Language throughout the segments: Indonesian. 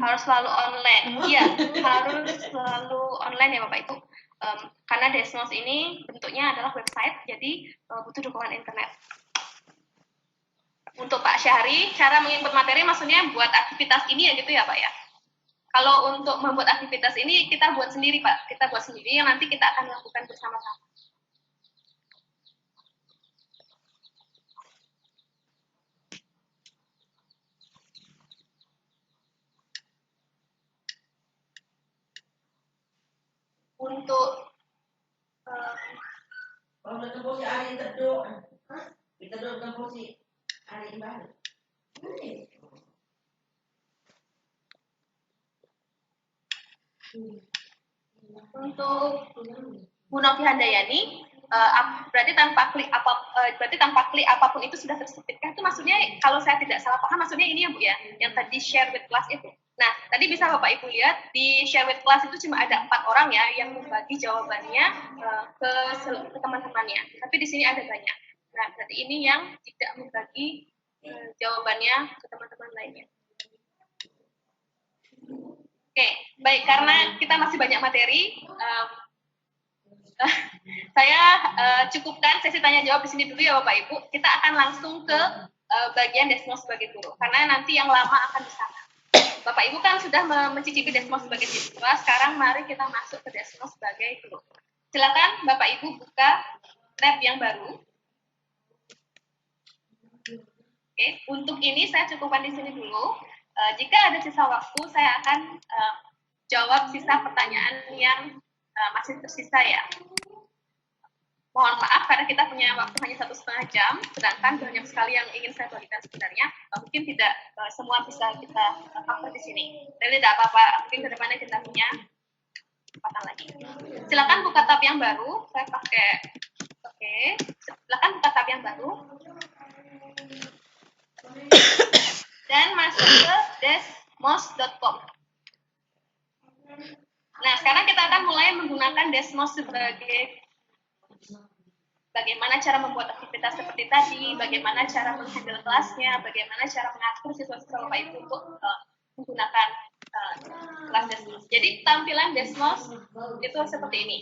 Harus selalu online. Iya, harus selalu online ya Bapak Ibu. Karena Desmos ini bentuknya adalah website, jadi butuh dukungan internet. Untuk Pak Syahri, cara menginput materi maksudnya buat aktivitas ini ya gitu ya Pak ya? Kalau untuk membuat aktivitas ini kita buat sendiri Pak, kita buat sendiri yang nanti kita akan lakukan bersama-sama. Untuk tembusi hari terduk, kita duduk tembusi hari baru. Untuk Bu Novi Handayani, berarti tanpa klik apapun itu sudah tersertifikat. Itu maksudnya kalau saya tidak salah paham, maksudnya ini ya Bu ya, yang tadi share with class itu. Nah, tadi bisa Bapak Ibu lihat di share with class itu cuma ada 4 orang ya yang membagi jawabannya ke teman-temannya. Tapi di sini ada banyak. Nah, berarti ini yang tidak membagi jawabannya ke teman-teman lainnya. Oke, baik, karena kita masih banyak materi, saya cukupkan sesi tanya jawab di sini dulu ya Bapak Ibu. Kita akan langsung ke bagian Desmos sebagai guru, karena nanti yang lama akan di sana. Bapak Ibu kan sudah mencicipi Desmos sebagai siswa, sekarang mari kita masuk ke Desmos sebagai guru. Silakan Bapak Ibu buka tab yang baru. Oke, untuk ini saya cukupkan di sini dulu. Jika ada sisa waktu, saya akan jawab sisa pertanyaan yang masih tersisa ya. Mohon maaf karena kita punya waktu hanya 1,5 jam, sedangkan banyak sekali yang ingin saya bagikan sebenarnya. Mungkin tidak semua bisa kita cover di sini. Tapi tidak apa-apa, mungkin ke depannya kita punya kesempatan lagi. Silakan buka tab yang baru. Saya pakai, oke. Silakan buka tab yang baru. Dan masuk ke desmos.com. Nah, sekarang kita akan mulai menggunakan Desmos sebagai bagaimana cara membuat aktivitas seperti tadi, bagaimana cara menghandle kelasnya, bagaimana cara mengatur siswa-siswa Bapak Ibu untuk menggunakan kelas Desmos. Jadi tampilan Desmos itu seperti ini.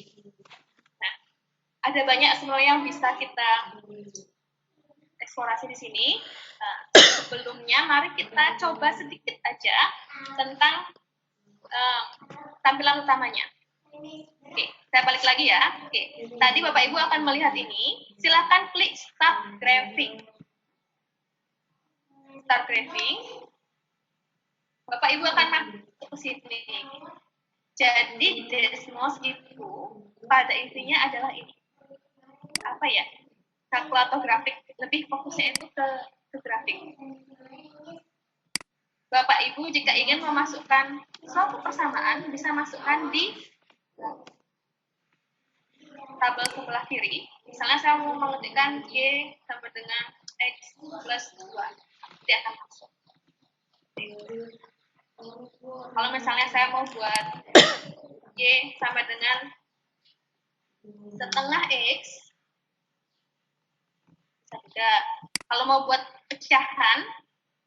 Nah, ada banyak sebenarnya yang bisa kita eksplorasi di sini. Sebelumnya, mari kita coba sedikit aja tentang tampilan utamanya. Oke, saya balik lagi ya. Oke, tadi Bapak Ibu akan melihat ini. Silakan klik Start Graphing. Start Graphing. Bapak Ibu akan masuk ke sini. Jadi Desmos itu pada intinya adalah ini. Apa ya? Kalkulator grafik. Lebih fokusnya itu ke grafik. Bapak Ibu jika ingin memasukkan suatu persamaan bisa masukkan di tabel sebelah kiri. Misalnya saya mau mengetikkan Y sama dengan X plus 2. Nanti akan masuk. Kalau misalnya saya mau buat Y sama dengan setengah X, bisa juga. Kalau mau buat pecahan,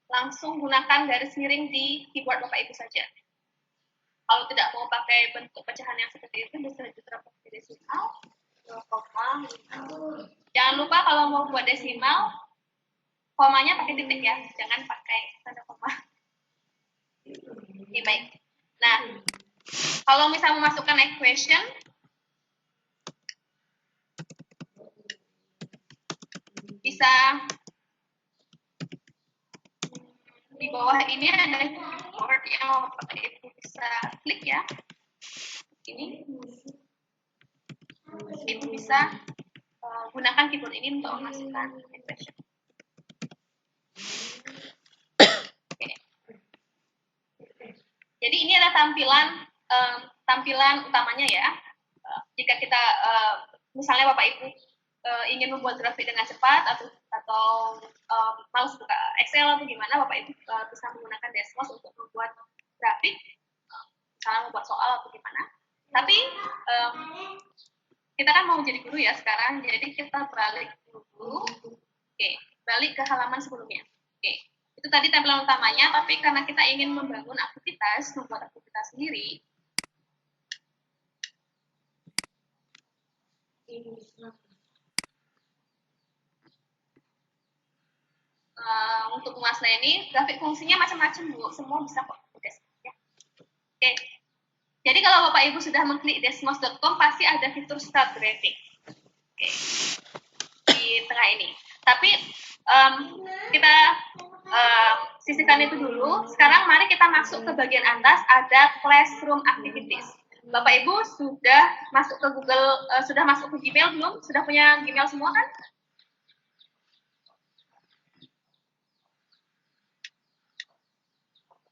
langsung gunakan garis miring di keyboard Bapak Ibu saja. Kalau tidak mau pakai bentuk pecahan yang seperti itu, bisa juga pakai desimal, 0,5. Jangan lupa kalau mau buat desimal, komanya pakai titik ya, jangan pakai tanda koma. Oke, baik. Nah, kalau misalnya memasukkan equation, bisa di bawah ini ada keyboard yang Bapak Ibu bisa klik ya. Ini Ibu bisa gunakan keyboard ini untuk memasukkan equation. Oke. Jadi ini adalah tampilan utamanya ya. Jika kita misalnya Bapak Ibu ingin membuat grafik dengan cepat atau males buka Excel atau gimana, Bapak Ibu bisa menggunakan Desmos untuk membuat grafik, misalnya membuat soal atau gimana. Tapi kita kan mau jadi guru ya sekarang, jadi kita beralih dulu. Oke, balik ke halaman sebelumnya. Oke, Itu tadi tampilan utamanya, tapi karena kita ingin membangun aktivitas, membuat aktivitas sendiri, untuk menguasai ini, grafik fungsinya macam-macam, Bu. Semua bisa kok. Ya. Oke. Jadi kalau Bapak Ibu sudah mengklik desmos.com, pasti ada fitur start graphic. Oke. Di tengah ini. Tapi kita sisihkan itu dulu. Sekarang mari kita masuk ke bagian atas, ada Classroom Activities. Bapak Ibu sudah masuk ke Google, sudah masuk ke Gmail belum? Sudah punya Gmail semua kan?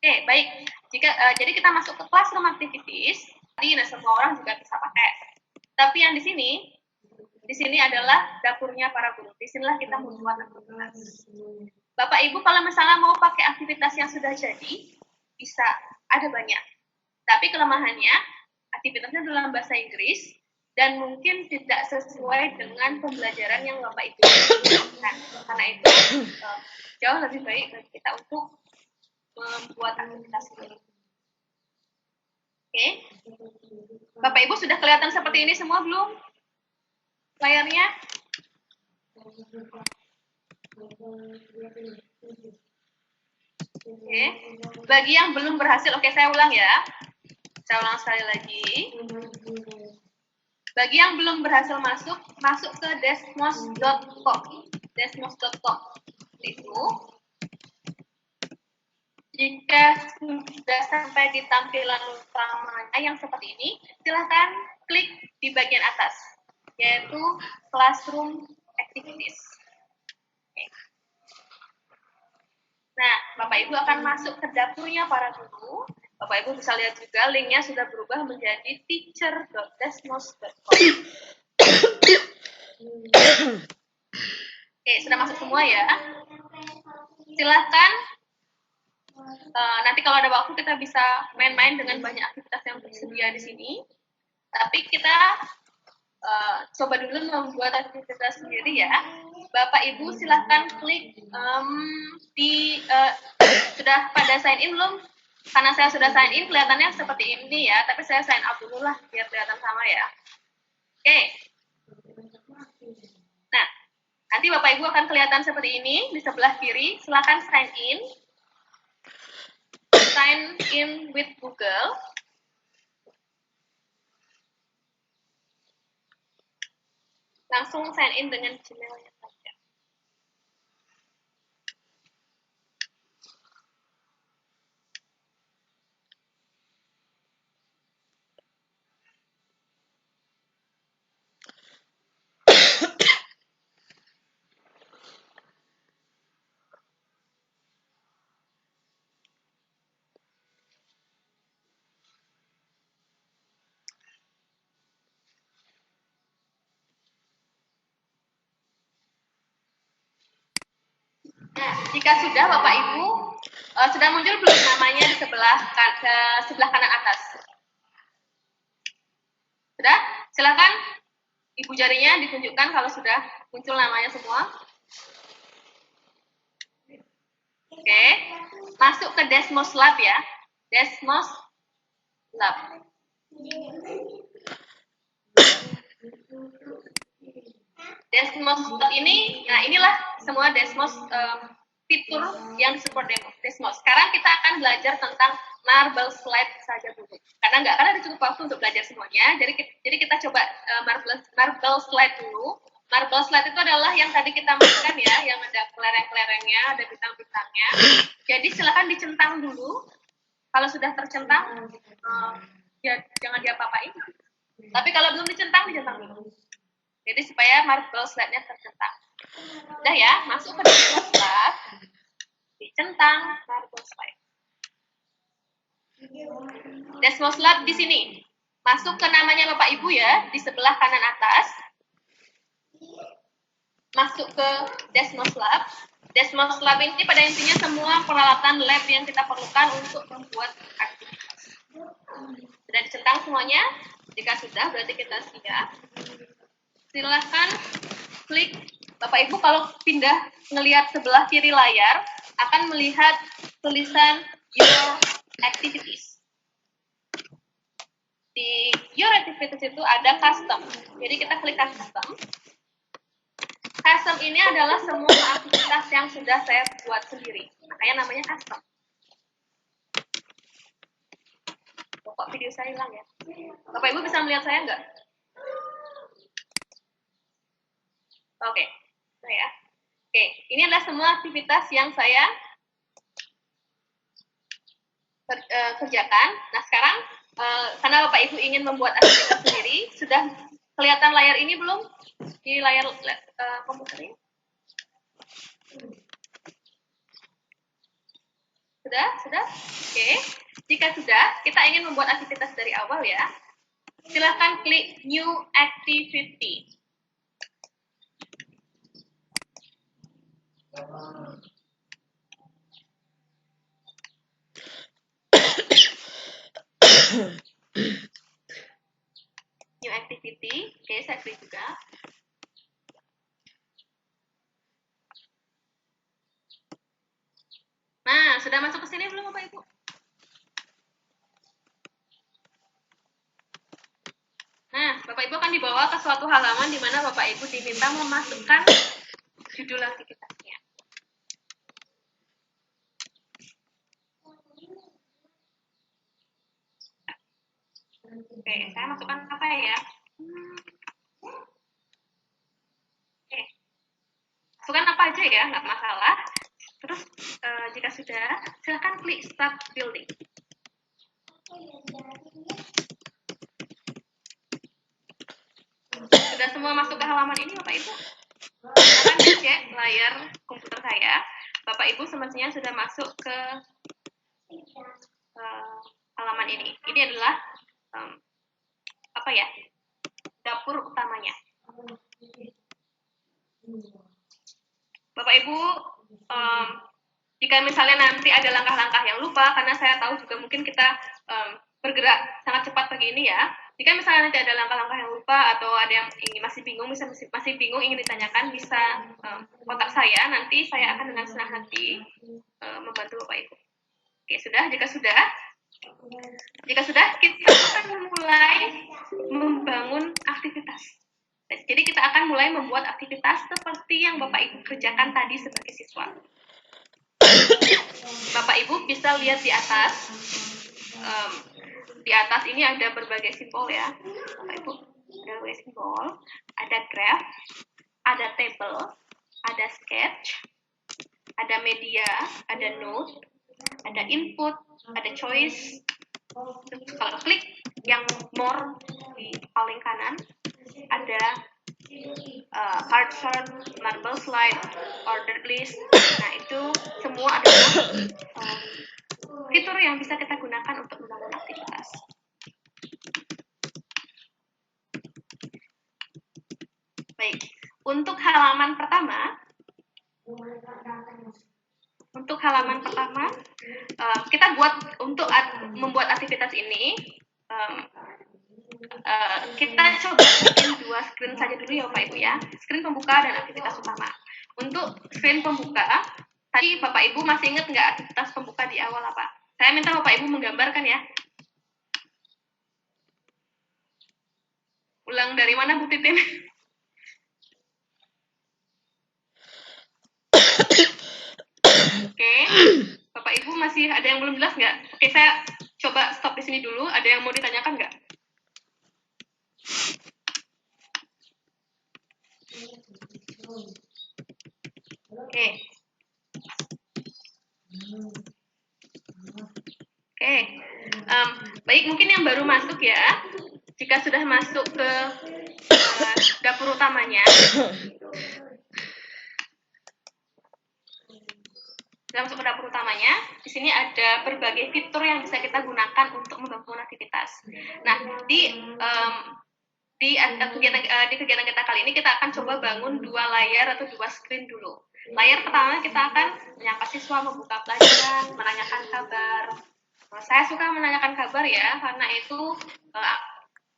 Oke, baik. Jadi kita masuk ke Classroom Activities. Tadi semua orang juga bisa pakai. Tapi yang di sini adalah dapurnya para guru. Di sinilah kita membuat aktivitas. Bapak Ibu kalau misalnya mau pakai aktivitas yang sudah jadi, bisa, ada banyak. Tapi kelemahannya, aktivitasnya dalam bahasa Inggris, dan mungkin tidak sesuai dengan pembelajaran yang Bapak Ibu lakukan. Karena itu, jauh lebih baik bagi kita untuk membuat aktivitas ini. Oke. Bapak Ibu sudah kelihatan seperti ini semua belum? Layarnya? Oke. Bagi yang belum berhasil, oke saya ulang ya. Saya ulang sekali lagi. Bagi yang belum berhasil masuk ke desmos.com. Desmos.com. Itu jika sudah sampai di tampilan utamanya yang seperti ini, silahkan klik di bagian atas, yaitu Classroom Activities. Oke. Nah, Bapak Ibu akan masuk ke dapurnya para guru. Bapak Ibu bisa lihat juga linknya sudah berubah menjadi teacher.desmos.com. Oke, sudah masuk semua ya. Silahkan. Nanti kalau ada waktu kita bisa main-main dengan banyak aktivitas yang tersedia di sini. Tapi kita coba dulu membuat aktivitas sendiri ya. Bapak Ibu silahkan klik sudah pada sign in belum? Karena saya sudah sign in kelihatannya seperti ini ya. Tapi saya sign up dulu lah biar kelihatan sama ya. Oke. Nah, nanti Bapak Ibu akan kelihatan seperti ini di sebelah kiri. Silahkan sign in. Sign in with Google. Langsung sign in dengan Gmail-nya saja. Nah, jika sudah Bapak Ibu sudah muncul belum namanya di sebelah kanan atas? Sudah? Silakan ibu jarinya ditunjukkan kalau sudah muncul namanya semua. Oke. Masuk ke Desmos Lab ya. Desmos Lab. Desmos ini, nah inilah semua Desmos fitur yang support Desmos. Sekarang kita akan belajar tentang Marble Slide saja dulu. Karena nggak akan ada cukup waktu untuk belajar semuanya. Jadi kita coba Marble Slide dulu. Marble Slide itu adalah yang tadi kita masukkan ya, yang ada kelereng-kelerengnya, ada bintang-bintangnya. Jadi silakan dicentang dulu. Kalau sudah tercentang, ya jangan diapa-apain. Tapi kalau belum dicentang dulu. Jadi supaya marble slide-nya tercentang. Udah ya, masuk ke Desmos Lab, dicentang marble slide. Desmos Lab di sini. Masuk ke namanya Bapak Ibu ya, di sebelah kanan atas. Masuk ke Desmos Lab. Desmos Lab ini pada intinya semua peralatan lab yang kita perlukan untuk membuat aktivitas. Sudah dicentang semuanya? Jika sudah, berarti kita siap. Silahkan klik. Bapak Ibu kalau pindah ngelihat sebelah kiri layar, akan melihat tulisan your activities. Di your activities itu ada custom. Jadi kita klik custom. Custom ini adalah semua aktivitas yang sudah saya buat sendiri. Makanya namanya custom. Kok video saya hilang ya? Bapak Ibu bisa melihat saya nggak? Oke. Nah ya. Oke, ini adalah semua aktivitas yang saya kerjakan. Nah sekarang karena Bapak Ibu ingin membuat aktivitas sendiri, sudah kelihatan layar ini belum di layar komputer ini? Sudah? Oke. Jika sudah, kita ingin membuat aktivitas dari awal ya. Silakan klik New Activity. New Activity. Oke, saya klik juga. Nah, sudah masuk ke sini belum Bapak Ibu? Nah, Bapak Ibu akan dibawa ke suatu halaman di mana Bapak Ibu diminta memasukkan judul aktivitasnya. Oke, saya masukkan apa ya? Oke, masukkan apa aja ya, nggak masalah. Terus, jika sudah, silakan klik Start Building. Sudah semua masuk ke halaman ini Bapak Ibu? Silakan dicek layar komputer saya. Bapak Ibu semestinya sudah masuk ke halaman ini. Ini adalah dapur utamanya. Bapak Ibu, jika misalnya nanti ada langkah-langkah yang lupa, karena saya tahu juga mungkin kita bergerak sangat cepat pagi ini ya. Jika misalnya nanti ada langkah-langkah yang lupa atau ada yang masih bingung, masih bingung ingin ditanyakan, bisa kontak saya. Nanti saya akan dengan senang hati membantu Bapak Ibu. Oke, jika sudah, kita akan mulai membangun aktivitas. Jadi kita akan mulai membuat aktivitas seperti yang Bapak Ibu kerjakan tadi sebagai siswa. Bapak Ibu bisa lihat di atas. Di atas ini ada berbagai simbol ya, Bapak Ibu. Ada berbagai simbol, ada graph, ada table, ada sketch, ada media, ada note, ada input, ada choice. Terus kalau klik yang more di paling kanan, ada card chart, marble slide, ordered list. Nah itu semua adalah fitur yang bisa kita gunakan untuk membangun aktivitas. Baik, untuk halaman pertama, kita buat untuk membuat aktivitas ini, kita coba bikin 2 screen saja dulu ya Bapak Ibu ya. Screen pembuka dan aktivitas utama. Untuk screen pembuka, tadi Bapak Ibu masih ingat nggak aktivitas pembuka di awal apa? Saya minta Bapak Ibu menggambarkan ya. Ulang dari mana Bu Titin? Oke, Bapak Ibu masih ada yang belum jelas nggak? Oke, saya coba stop di sini dulu. Ada yang mau ditanyakan nggak? Oke. Baik, mungkin yang baru masuk ya. Jika sudah masuk ke dapur utamanya, di sini ada berbagai fitur yang bisa kita gunakan untuk membangun aktivitas. Nah, di kegiatan kita kali ini kita akan coba bangun 2 layar atau 2 screen dulu. Layar pertama kita akan menyapa siswa, membuka pelajaran, menanyakan kabar. Saya suka menanyakan kabar ya, karena itu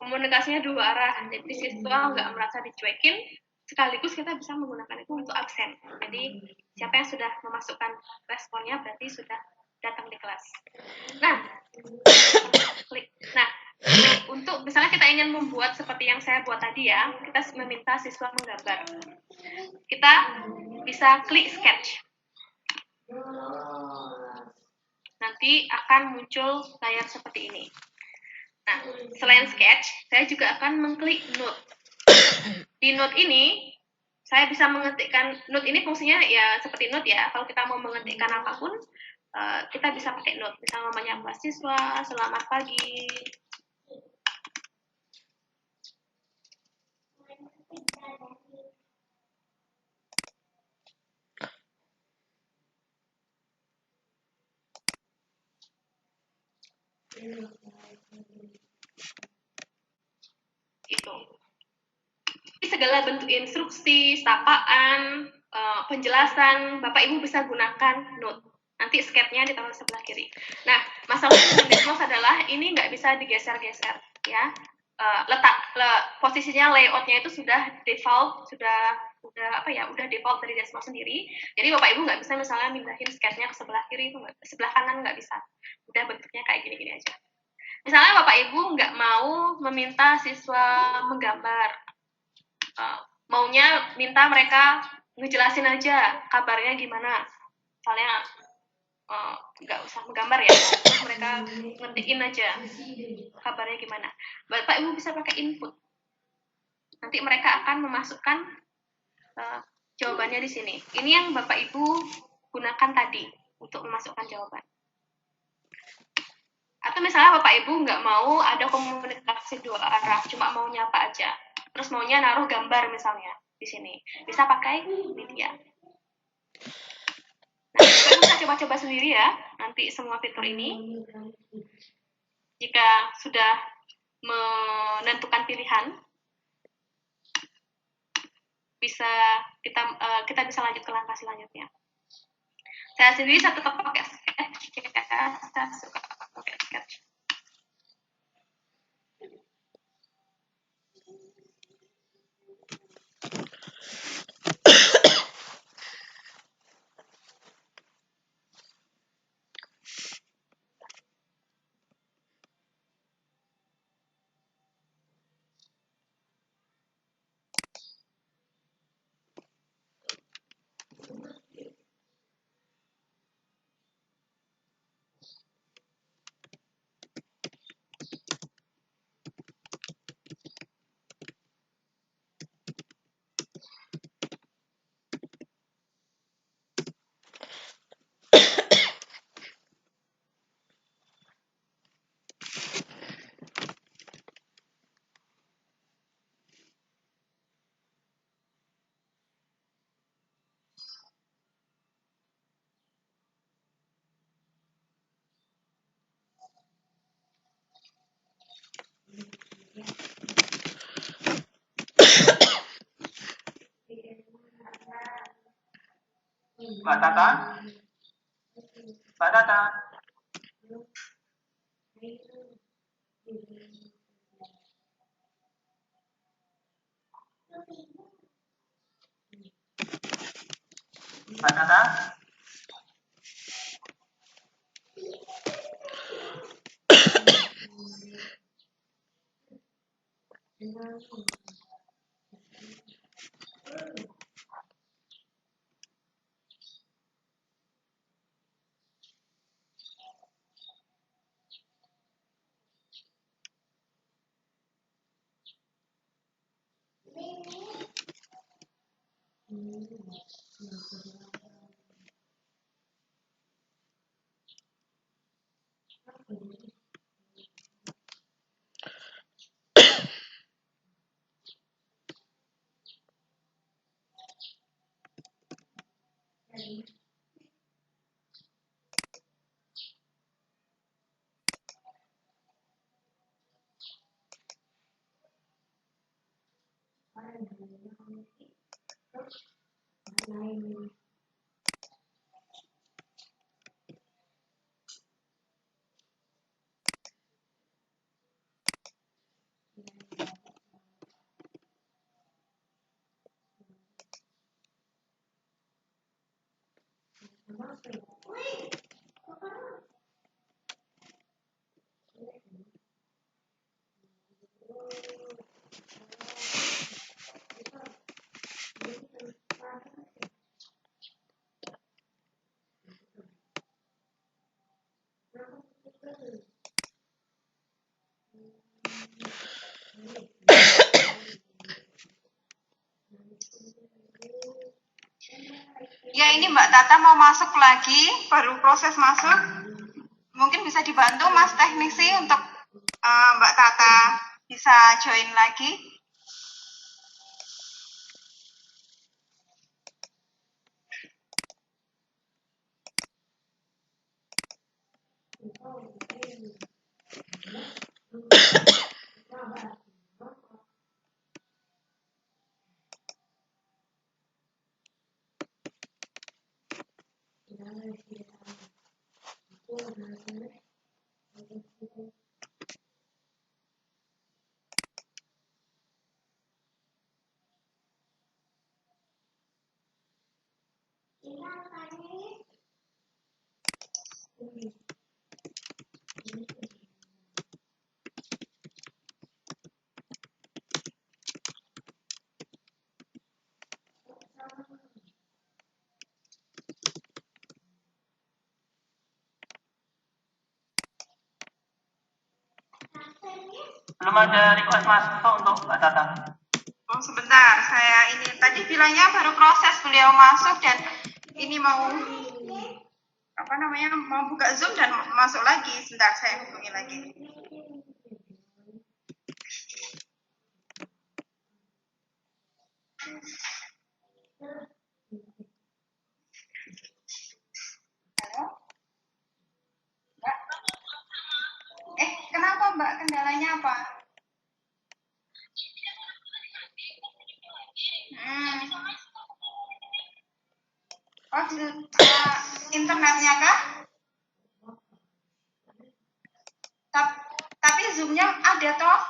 komunikasinya 2 arah. Jadi siswa nggak merasa dicuekin, sekaligus kita bisa menggunakan itu untuk absen. Jadi siapa yang sudah memasukkan responnya berarti sudah datang di kelas. Nah, untuk misalnya kita ingin membuat seperti yang saya buat tadi ya, kita meminta siswa menggambar. Kita bisa klik sketch. Nanti akan muncul layar seperti ini. Nah, selain sketch, saya juga akan mengklik note. Di note ini, saya bisa mengetikkan, note ini fungsinya ya seperti note ya, kalau kita mau mengetikkan apapun, kita bisa pakai note. Misalnya menyapa siswa, selamat pagi. Gitu. Segala bentuk instruksi, sapaan, penjelasan, Bapak Ibu bisa gunakan note. Nanti sketnya ditaruh di sebelah kiri. Nah, masalah Dismos adalah ini nggak bisa digeser-geser, ya. Posisinya layoutnya itu sudah default, sudah default dari Desmos sendiri. Jadi Bapak Ibu nggak bisa misalnya mindahin sketnya ke sebelah kiri, itu sebelah kanan nggak bisa. Udah bentuknya kayak gini-gini aja. Misalnya Bapak Ibu nggak mau meminta siswa menggambar, maunya minta mereka ngejelasin aja kabarnya gimana, misalnya nggak usah menggambar ya, terus mereka ngetikin aja kabarnya gimana. Bapak Ibu bisa pakai input, nanti mereka akan memasukkan jawabannya di sini. Ini yang Bapak Ibu gunakan tadi untuk memasukkan jawaban. Atau misalnya Bapak Ibu nggak mau ada komunikasi dua arah, cuma mau nyapa aja, terus maunya naruh gambar misalnya di sini, bisa pakai media. Nah, Bapak bisa coba-coba sendiri ya, nanti semua fitur ini. Jika sudah menentukan pilihan, kita bisa lanjut ke langkah selanjutnya. Saya sendiri tetap pakai sketch ya, saya suka pakai sketch. Mbak Tata? Mbak Tata? Mbak Tata? Ya, ini Mbak Tata mau masuk lagi, baru proses masuk. Mungkin bisa dibantu Mas teknisi untuk Mbak Tata bisa join lagi. Belum ada request masuk untuk Mbak Tata. Oh, sebentar, saya ini tadi bilangnya baru proses beliau masuk dan ini mau mau buka Zoom dan masuk lagi. Sebentar, saya hubungi lagi. Halo? Mbak? Kenapa Mbak? Kendalanya apa? Oh, internetnya kah? Tapi Zoom-nya ada toh?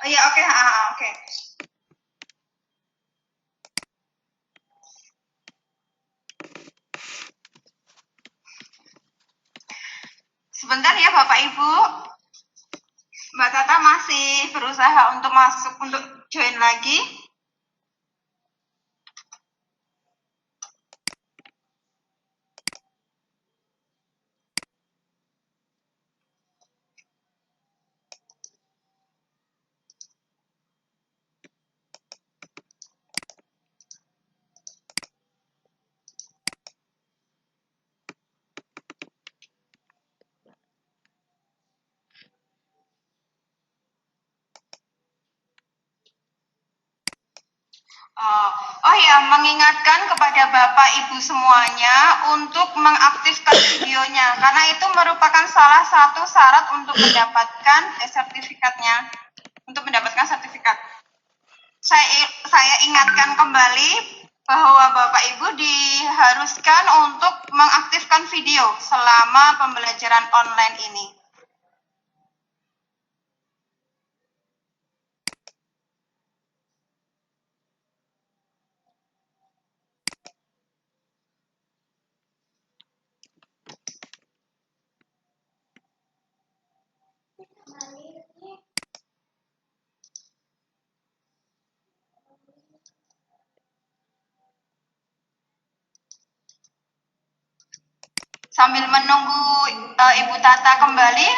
Oh iya, oke. Oke. Sebentar ya Bapak Ibu. Mbak Tata masih berusaha untuk masuk, untuk join lagi. Oh ya, mengingatkan kepada Bapak Ibu semuanya untuk mengaktifkan videonya, karena itu merupakan salah satu syarat untuk mendapatkan sertifikatnya, untuk mendapatkan sertifikat. Saya ingatkan kembali bahwa Bapak Ibu diharuskan untuk mengaktifkan video selama pembelajaran online ini. Sambil menunggu Ibu Tata kembali,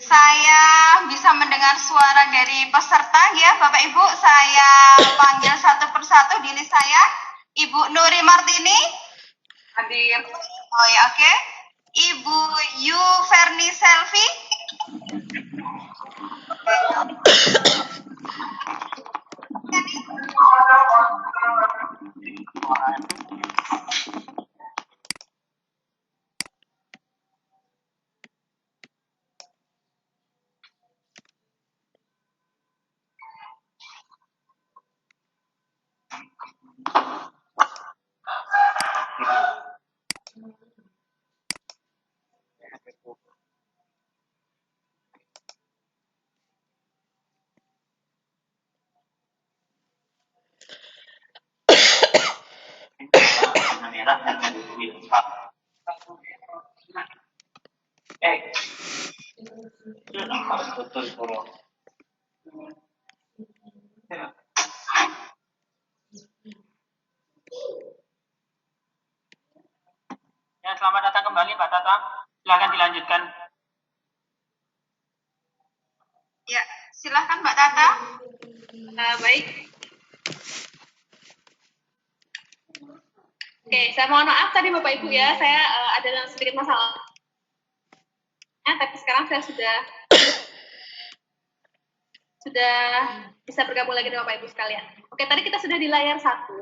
saya bisa mendengar suara dari peserta ya Bapak Ibu. Saya panggil satu persatu di list saya. Ibu Nuri Martini. Hadir. Oh ya, oke. Ibu Yu Ferni Selvi. Ya, selamat datang kembali Mbak Tata. Silakan dilanjutkan. Ya, silakan Mbak Tata. Baik, Oke, saya mohon maaf tadi Bapak Ibu ya, saya ada sedikit masalah. Tapi sekarang saya sudah bisa bergabung lagi dengan Bapak Ibu sekalian. Oke, tadi kita sudah di layar 1.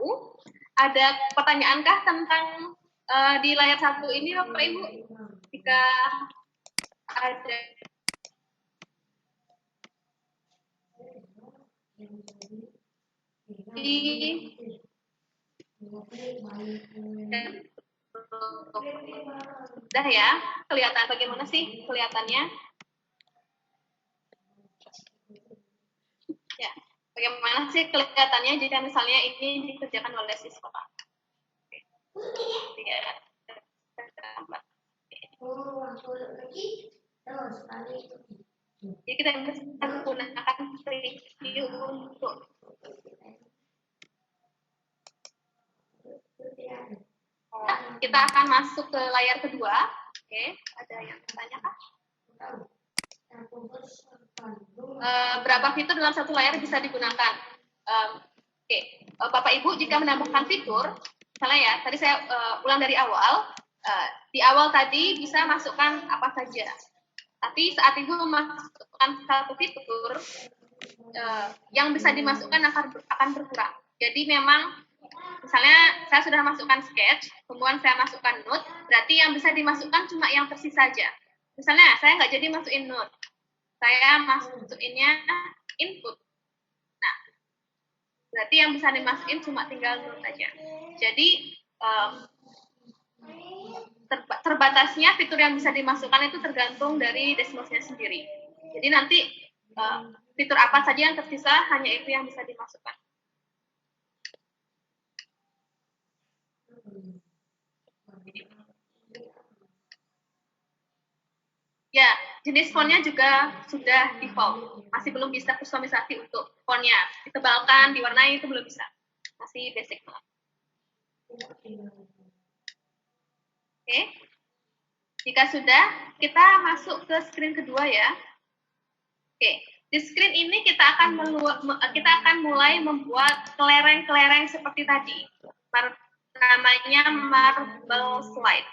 Ada pertanyaankah tentang di layar 1 ini Bapak Ibu? Jika ada Udah ya, kelihatan bagaimana sih kelihatannya? Ya, bagaimana sih kelihatannya jika misalnya ini dikerjakan oleh siswa? Ya. Jadi kita bisa menggunakan preview untuk kita akan masuk ke layar kedua. Oke, ada yang bertanya kah? Berapa fitur dalam satu layar bisa digunakan? Oke, Bapak Ibu jika menambahkan fitur, misalnya ya, tadi saya ulang dari awal. Di awal tadi bisa masukkan apa saja. Tapi saat Ibu memasukkan satu fitur, yang bisa dimasukkan akan berkurang. Jadi memang misalnya saya sudah masukkan sketch, kemudian saya masukkan note, berarti yang bisa dimasukkan cuma yang tersisa saja. Misalnya saya nggak jadi masukin note, saya masukinnya input. Nah, berarti yang bisa dimasukin cuma tinggal note saja. Jadi terbatasnya fitur yang bisa dimasukkan itu tergantung dari Desmosnya sendiri. Jadi nanti fitur apa saja yang tersisa hanya itu yang bisa dimasukkan. Ya, jenis fontnya juga sudah default. Masih belum bisa kustomisasi untuk fontnya. Ditebalkan, diwarnai itu belum bisa. Masih basic banget. Oke. Jika sudah, kita masuk ke screen kedua ya. Oke. Di screen ini kita akan mulai membuat kelereng-kelereng seperti tadi. Namanya marble slide.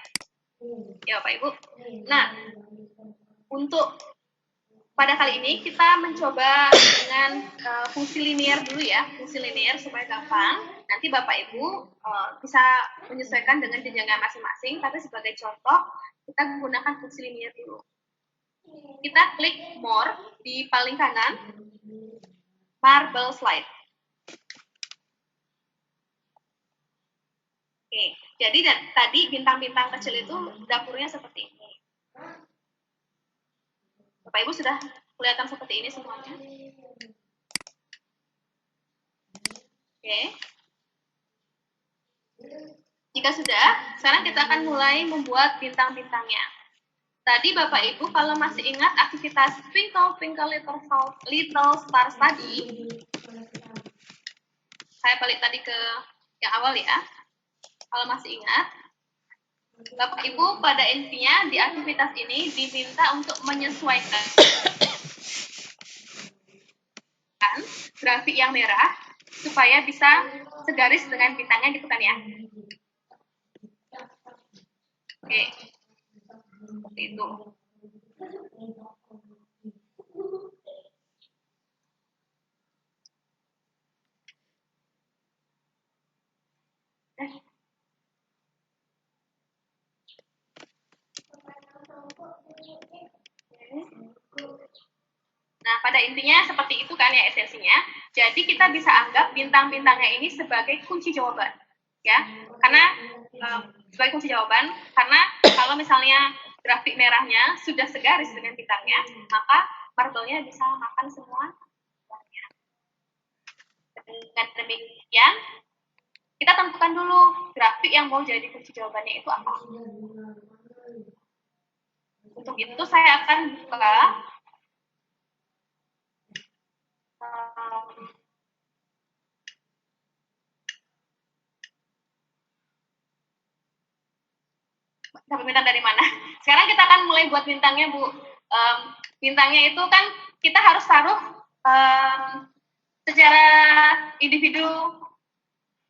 Ya, Pak Ibu. Nah, untuk pada kali ini kita mencoba dengan fungsi linear dulu ya, fungsi linear supaya gampang. Nanti Bapak Ibu bisa menyesuaikan dengan jenjangnya masing-masing, tapi sebagai contoh kita menggunakan fungsi linear dulu. Kita klik more di paling kanan, marble slide. Oke, jadi tadi bintang-bintang kecil itu dapurnya seperti ini. Bapak Ibu sudah kelihatan seperti ini semuanya. Oke. Jika sudah, sekarang kita akan mulai membuat bintang-bintangnya. Tadi Bapak Ibu kalau masih ingat aktivitas Twinkle Twinkle Little Stars tadi, saya balik tadi ke yang awal ya. Kalau masih ingat, Bapak Ibu pada intinya di aktivitas ini diminta untuk menyesuaikan grafik yang merah supaya bisa segaris dengan bintangnya gitu kan ya. Oke, seperti itu. Nah, pada intinya seperti itu kan ya esensinya. Jadi kita bisa anggap bintang-bintangnya ini sebagai kunci jawaban, ya. Karena sebagai kunci jawaban, karena kalau misalnya grafik merahnya sudah segaris dengan bintangnya, maka marble-nya bisa makan semua bintangnya. Dengan demikian, kita tentukan dulu grafik yang mau jadi kunci jawabannya itu apa. Untuk itu saya akan buka dapat bintang dari mana? Sekarang kita akan mulai buat bintangnya, Bu. Bintangnya itu kan kita harus taruh secara individu.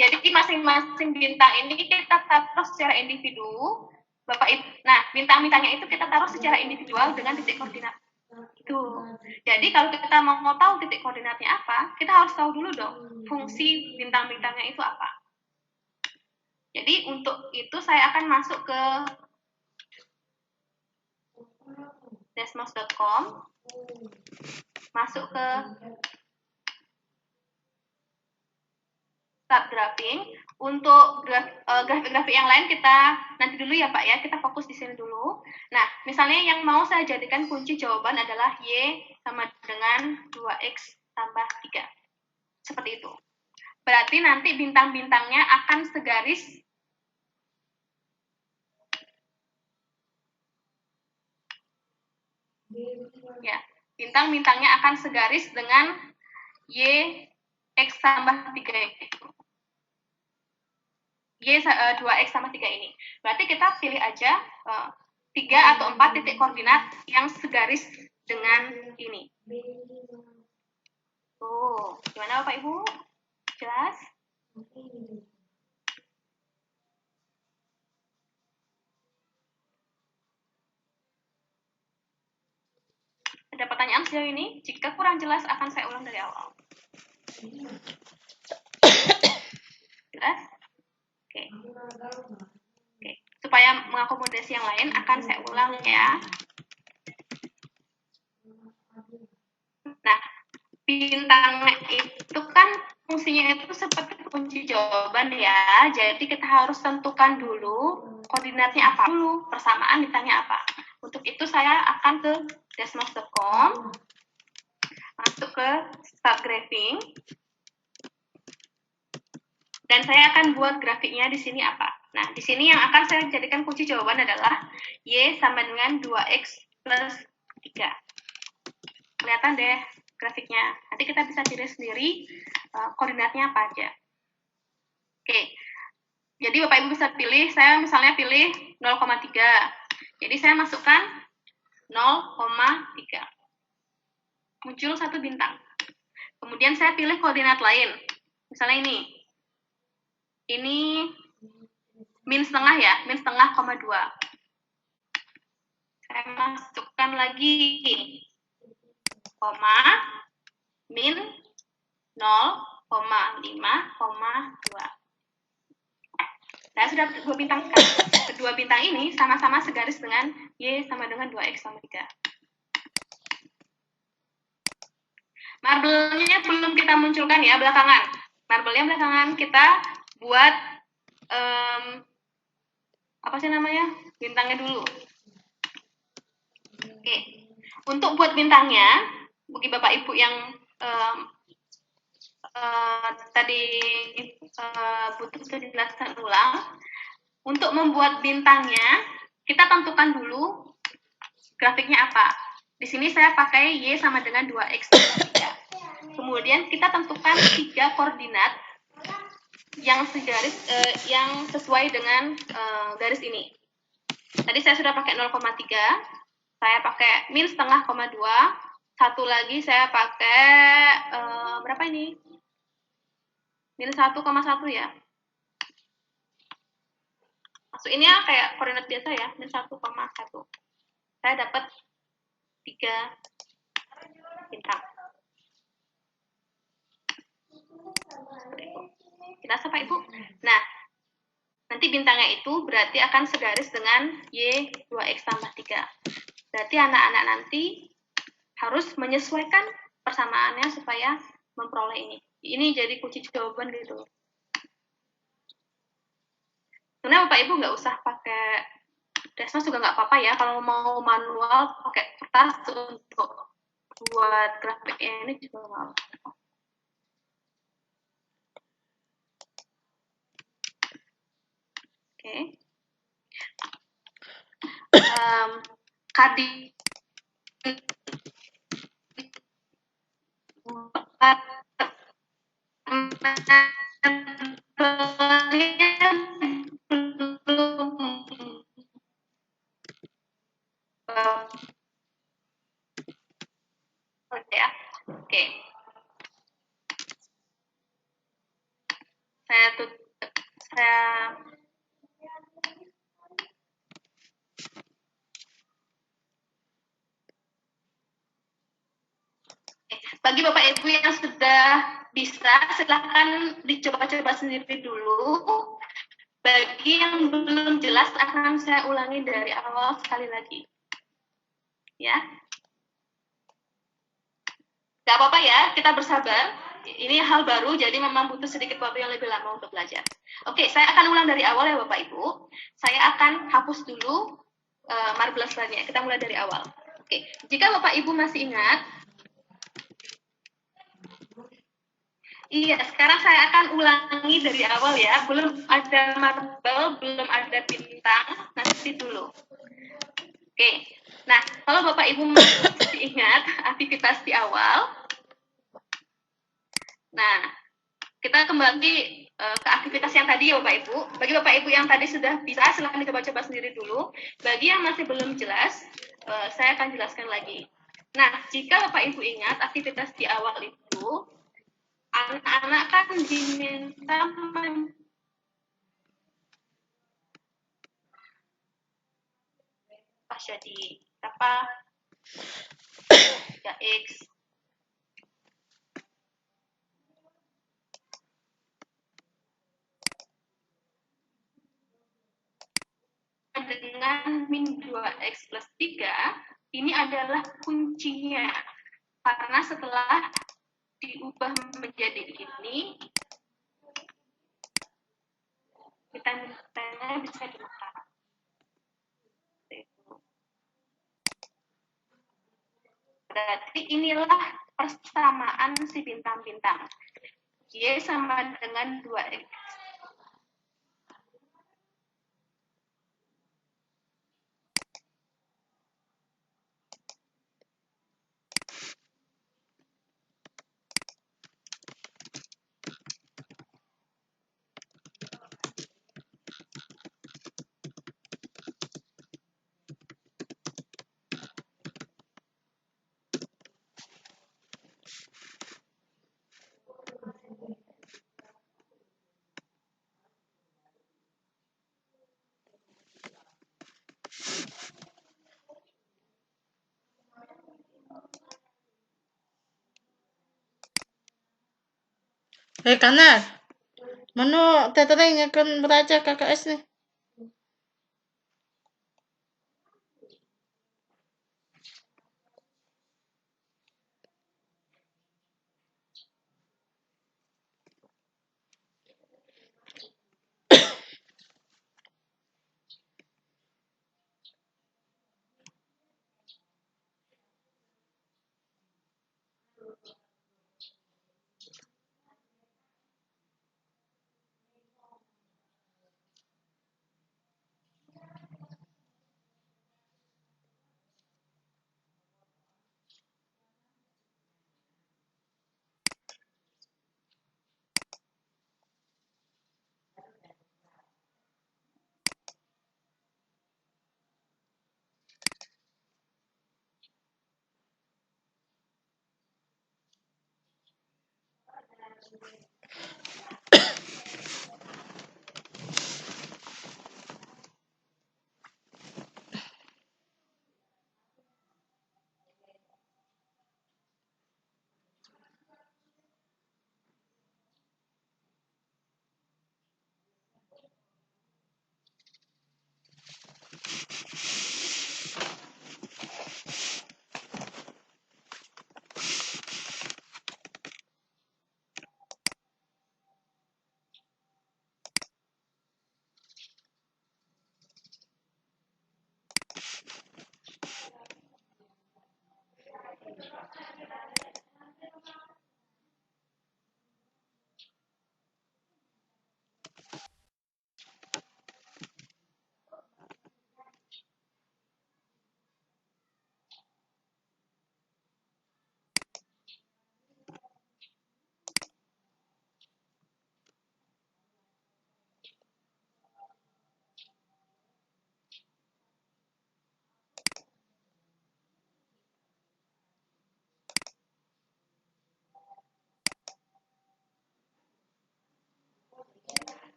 Jadi masing-masing bintang ini kita taruh secara individu, Bapak Ibu. Nah, bintang-bintangnya itu kita taruh secara individual dengan titik koordinat. Itu. Jadi kalau kita mau tahu titik koordinatnya apa, kita harus tahu dulu dong fungsi bintang-bintangnya itu apa. Jadi untuk itu saya akan masuk ke desmos.com, masuk ke start graphing. Untuk grafik-grafik yang lain kita nanti dulu ya Pak ya, kita fokus di sini dulu. Nah, misalnya yang mau saya jadikan kunci jawaban adalah Y sama dengan 2X tambah 3. Seperti itu. Berarti nanti bintang-bintangnya akan segaris ya, bintang-bintangnya akan segaris dengan Y X tambah 3 itu. Y 2X sama 3 ini. Berarti kita pilih aja 3 atau 4 titik koordinat yang segaris dengan ini. Tuh, gimana Bapak Ibu? Jelas? Ada pertanyaan sejauh ini? Jika kurang jelas akan saya ulang dari awal. Jelas? Oke. Oke. Supaya mengakomodasi yang lain akan saya ulang ya. Nah, bintangnya itu kan fungsinya itu seperti kunci jawaban ya. Jadi kita harus tentukan dulu koordinatnya apa dulu, persamaan bintangnya apa. Untuk itu saya akan ke desmos.com, masuk ke start graphing. Dan saya akan buat grafiknya di sini apa. Nah, di sini yang akan saya jadikan kunci jawaban adalah Y sama dengan 2X plus 3. Kelihatan deh grafiknya. Nanti kita bisa pilih sendiri koordinatnya apa aja. Oke. Jadi Bapak Ibu bisa pilih, saya misalnya pilih 0,3. Jadi saya masukkan 0,3. Muncul satu bintang. Kemudian saya pilih koordinat lain. Misalnya ini. Ini min setengah ya, min setengah, 2. Saya masukkan lagi koma min 0,5,2. Saya sudah dua bintang kan. Kedua bintang ini sama-sama segaris dengan Y sama dengan 2X sama 3. Marble-nya belum kita munculkan ya belakangan. Marble-nya belakangan kita buat apa sih namanya? Bintangnya dulu. Oke. Untuk buat bintangnya, bagi Bapak Ibu yang tadi butuh penjelasan ulang, untuk membuat bintangnya, kita tentukan dulu grafiknya apa. Di sini saya pakai Y sama dengan 2X tambah 3. Kemudian kita tentukan 3 koordinat yang segaris yang sesuai dengan garis ini. Tadi saya sudah pakai 0,3, saya pakai min setengah, 2. Satu lagi saya pakai berapa ini? Min 1,1 ya. Maksud ini ya kayak koordinat biasa ya, min 1,1. Saya dapat 3 bintang. Jelas Pak Ibu? Nah, nanti bintangnya itu berarti akan segaris dengan Y 2X tambah 3. Berarti anak-anak nanti harus menyesuaikan persamaannya supaya memperoleh ini. Ini jadi kunci jawaban gitu. Sebenarnya Bapak Ibu nggak usah pakai Desmos juga nggak apa-apa ya. Kalau mau manual pakai kertas untuk buat grafik ini juga nggak apa-apa. Oke. Kadi ya. Oke. saya bagi Bapak Ibu yang sudah bisa, silakan dicoba-coba sendiri dulu. Bagi yang belum jelas akan saya ulangi dari awal sekali lagi. Ya. Gak apa-apa ya, kita bersabar. Ini hal baru, jadi memang butuh sedikit waktu yang lebih lama untuk belajar. Oke, saya akan ulang dari awal ya Bapak Ibu. Saya akan hapus dulu marbles slide-nya. Kita mulai dari awal. Oke, jika Bapak Ibu masih ingat, iya, sekarang saya akan ulangi dari awal ya. Belum ada marble, belum ada bintang, nanti dulu. Oke, nah kalau Bapak Ibu masih ingat aktivitas di awal, nah kita kembali ke aktivitas yang tadi ya Bapak Ibu. Bagi Bapak Ibu yang tadi sudah bisa, silahkan dicoba-coba sendiri dulu. Bagi yang masih belum jelas, saya akan jelaskan lagi. Nah, jika Bapak Ibu ingat aktivitas di awal itu, anak-anak kan diminta jadi apa 3X dengan min 2X plus 3 ini adalah kuncinya, karena setelah diubah menjadi ini kita bisa dimakan. Berarti inilah persamaan si bintang-bintang. Y sama dengan 2X. Kanar, mana tethering akan beraja KKS nih?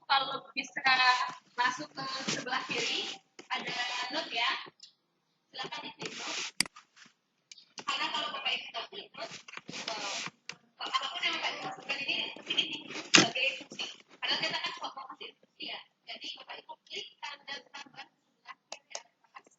Kalau bisa masuk ke sebelah kiri ada note ya, silakan diklik note. Karena kalau Bapak Ibu nggak klik note, apapun yang Bapak Ibu masukkan ini sebagai instruksi. Padahal kita kan cuma mau kasih instruksi ya. Jadi Bapak Ibu klik tanda tambah sebelah kiri atas.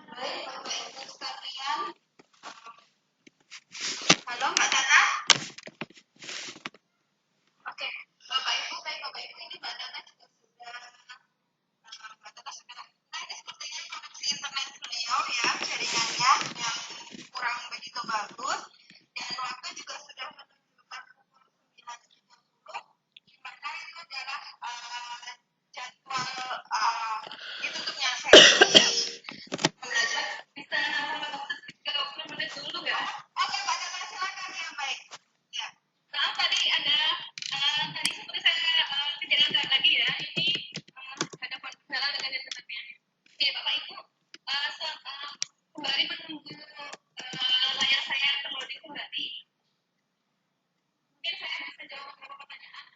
Baik, Bapak Ibu sekalian. Halo, Mbak Tata. Oke, Bapak Ibu, ini Mbak Tata juga sudah Mbak Tata sekarang. Nah, ini sepertinya koneksi internet beliau ya, jaringannya yang kurang begitu bagus. Dan waktu juga sudah menunjukkan pukul 9.30, di mana itu adalah jadwal ditutupnya sesi pembelajaran. Bisa 30 menit dulu ya. Oke, Mbak Tata, silakan ya, baik. Ya. Maaf tadi ada tadi seperti saya kejadian lagi ya. Ini ada kendala dengan internetnya. Oke, Bapak Ibu, kembali menunggu layar saya terloading kembali. Mungkin saya bisa jawab beberapa pertanyaan.